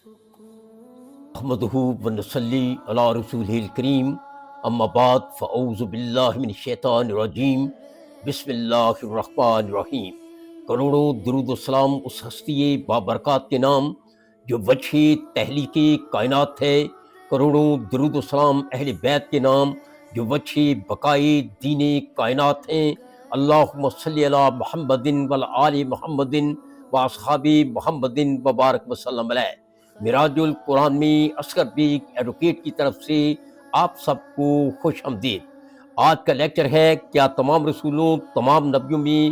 احمدہ ونصلی علی رسولہ الکریم، اما بعد فاعوذ باللہ من الشیطان الرجیم، بسم اللہ الرحمن الرحیم۔ کروڑوں درود و سلام اس ہستی بابرکات کے نام جو وجہ تحلیق کائنات ہے، کروڑوں درود و سلام اہل بیت کے نام جو وجہ بقائے دین کائنات ہیں۔ اللہم صلی علی محمد وعلی آل محمد واصحاب محمد وبارک وسلم علیہ۔ معراج القرآن میں اصغر بیگ ایڈوکیٹ کی طرف سے آپ سب کو خوش آمدید۔ آج کا لیکچر ہے کیا تمام رسولوں تمام نبیوں میں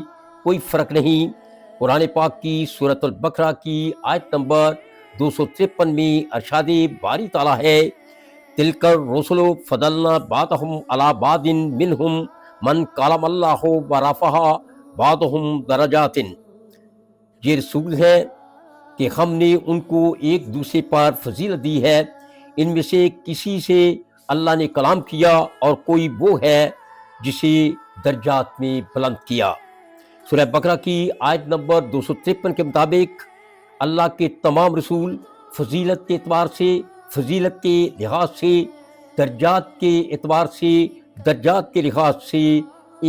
کوئی فرق نہیں؟ قرآن پاک کی سورۃ البقرہ کی آیت نمبر 253 میں ارشاد باری تعالیٰ ہے، تلک الرسل فضلنا بعضهم علی بعض منہم من کلم اللہ ورفع بعضهم درجات۔ یہ رسول ہے کہ ہم نے ان کو ایک دوسرے پر فضیلت دی ہے، ان میں سے کسی سے اللہ نے کلام کیا اور کوئی وہ ہے جسے درجات میں بلند کیا۔ سورہ بقرہ کی آیت نمبر 253 کے مطابق اللہ کے تمام رسول فضیلت کے اعتبار سے، فضیلت کے لحاظ سے، درجات کے اعتبار سے، درجات کے لحاظ سے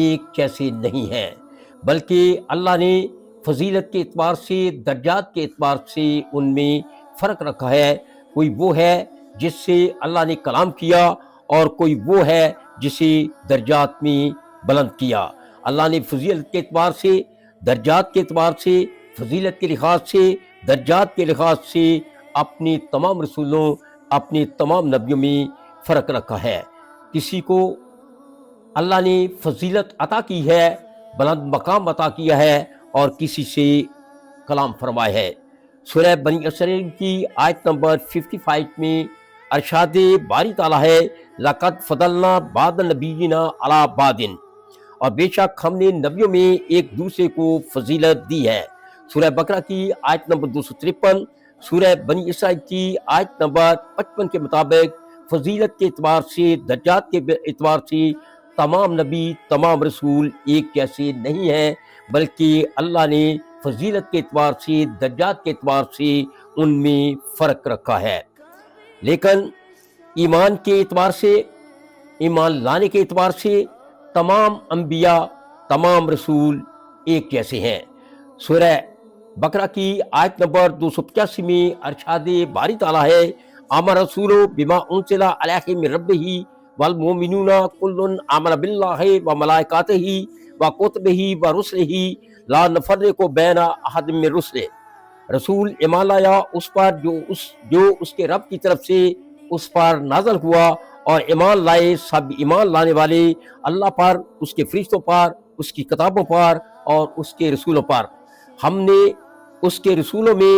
ایک جیسے نہیں ہیں، بلکہ اللہ نے فضیلت کے اعتبار سے، درجات کے اعتبار سے ان میں فرق رکھا ہے۔ کوئی وہ ہے جس سے اللہ نے کلام کیا اور کوئی وہ ہے جسے درجات میں بلند کیا۔ اللہ نے فضیلت کے اعتبار سے، درجات کے اعتبار سے، فضیلت کے لحاظ سے، درجات کے لحاظ سے اپنے تمام رسولوں، اپنے تمام نبیوں میں فرق رکھا ہے۔ کسی کو اللہ نے فضیلت عطا کی ہے، بلند مقام عطا کیا ہے، اور کسی سے کلام فرمایا ہے۔ سورہ بنی اسرائیل کی آیت نمبر 55 میں ارشاد باری تعالیٰ ہے، لَقَدْ فَضَلْنَا بَعْضَ النَّبِيِّينَ عَلَىٰ بَعْضٍ، اور بے شک ہم نے نبیوں میں ایک دوسرے کو فضیلت دی ہے۔ سورہ بقرہ کی آیت نمبر 253، سورہ بنی اسرائیل کی آیت نمبر 55 کے مطابق فضیلت کے اعتبار سے، درجات کے اعتبار سے تمام نبی، تمام رسول ایک جیسے نہیں ہیں، بلکہ اللہ نے فضیلت کے اعتبار سے، درجات کے اعتبار سے ان میں فرق رکھا ہے۔ لیکن ایمان کے اعتبار سے، ایمان لانے کے اعتبار سے تمام انبیاء، تمام رسول ایک جیسے ہیں۔ سورہ بقرہ کی آیت نمبر 285 میں ارشاد باری تعالیٰ ہے، آمن رسول بما انزل الیہ من ربہ والمؤمنون کل آمن باللہ وملائکتہ وکتبہ ورسلہ لا نفرق بین احد من رسلہ۔ رسول ایمان لایا اس پر جو اس کے رب کی طرف سے اس پر نازل ہوا، اور ایمان لائے سب ایمان لانے والے اللہ پر، اس کے فرشتوں پر، اس کی کتابوں پر اور اس کے رسولوں پر۔ ہم نے اس کے رسولوں میں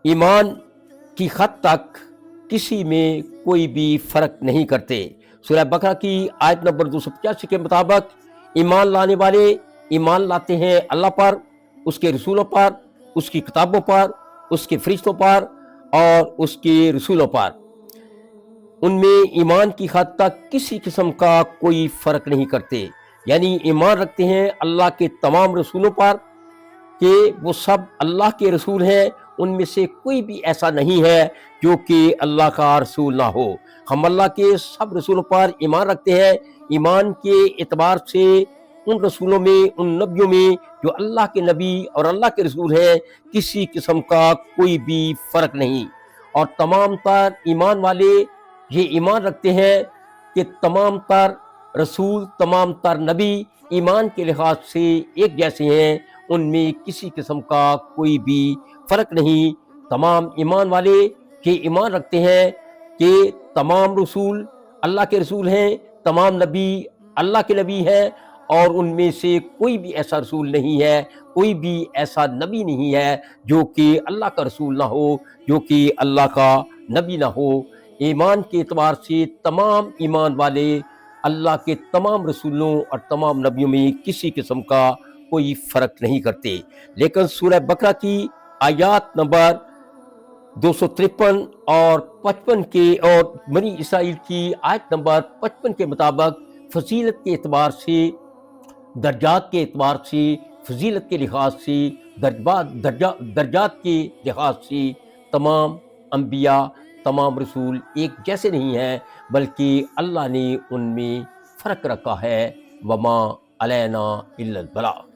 ایمان کی حد تک کسی میں کوئی بھی فرق نہیں کرتے۔ سورہ بقرہ کی آیت نمبر 285 کے مطابق ایمان لانے والے ایمان لاتے ہیں اللہ پر، اس کے رسولوں پر، اس کی کتابوں پر، اس کے فرشتوں پر اور اس کے رسولوں پر۔ ان میں ایمان کی حد تک کسی قسم کا کوئی فرق نہیں کرتے، یعنی ایمان رکھتے ہیں اللہ کے تمام رسولوں پر کہ وہ سب اللہ کے رسول ہیں، ان میں سے کوئی بھی ایسا نہیں ہے جو کہ اللہ کا رسول نہ ہو۔ ہم اللہ کے سب رسولوں پر ایمان رکھتے ہیں۔ ایمان کے اعتبار سے ان رسولوں میں، ان نبیوں میں جو اللہ کے نبی اور اللہ کے رسول ہیں، کسی قسم کا کوئی بھی فرق نہیں۔ اور تمام تر ایمان والے یہ ایمان رکھتے ہیں کہ تمام تر رسول، تمام تر نبی ایمان کے لحاظ سے ایک جیسے ہیں، ان میں کسی قسم کا کوئی بھی فرق نہیں۔ تمام ایمان والے یہ ایمان رکھتے ہیں کہ تمام رسول اللہ کے رسول ہیں، تمام نبی اللہ کے نبی ہیں، اور ان میں سے کوئی بھی ایسا رسول نہیں ہے، کوئی بھی ایسا نبی نہیں ہے جو کہ اللہ کا رسول نہ ہو، جو کہ اللہ کا نبی نہ ہو۔ ایمان کے اعتبار سے تمام ایمان والے اللہ کے تمام رسولوں اور تمام نبیوں میں کسی قسم کا کوئی فرق نہیں کرتے۔ لیکن سورہ بقرہ کی آیات نمبر 253 اور 55 کے اور بنی اسرائیل کی آیت نمبر 55 کے مطابق فضیلت کے اعتبار سے، درجات کے اعتبار سے، فضیلت کے لحاظ سے، درجات کے لحاظ سے تمام انبیاء، تمام رسول ایک جیسے نہیں ہیں، بلکہ اللہ نے ان میں فرق رکھا ہے۔ وما علینا الا البلاغ۔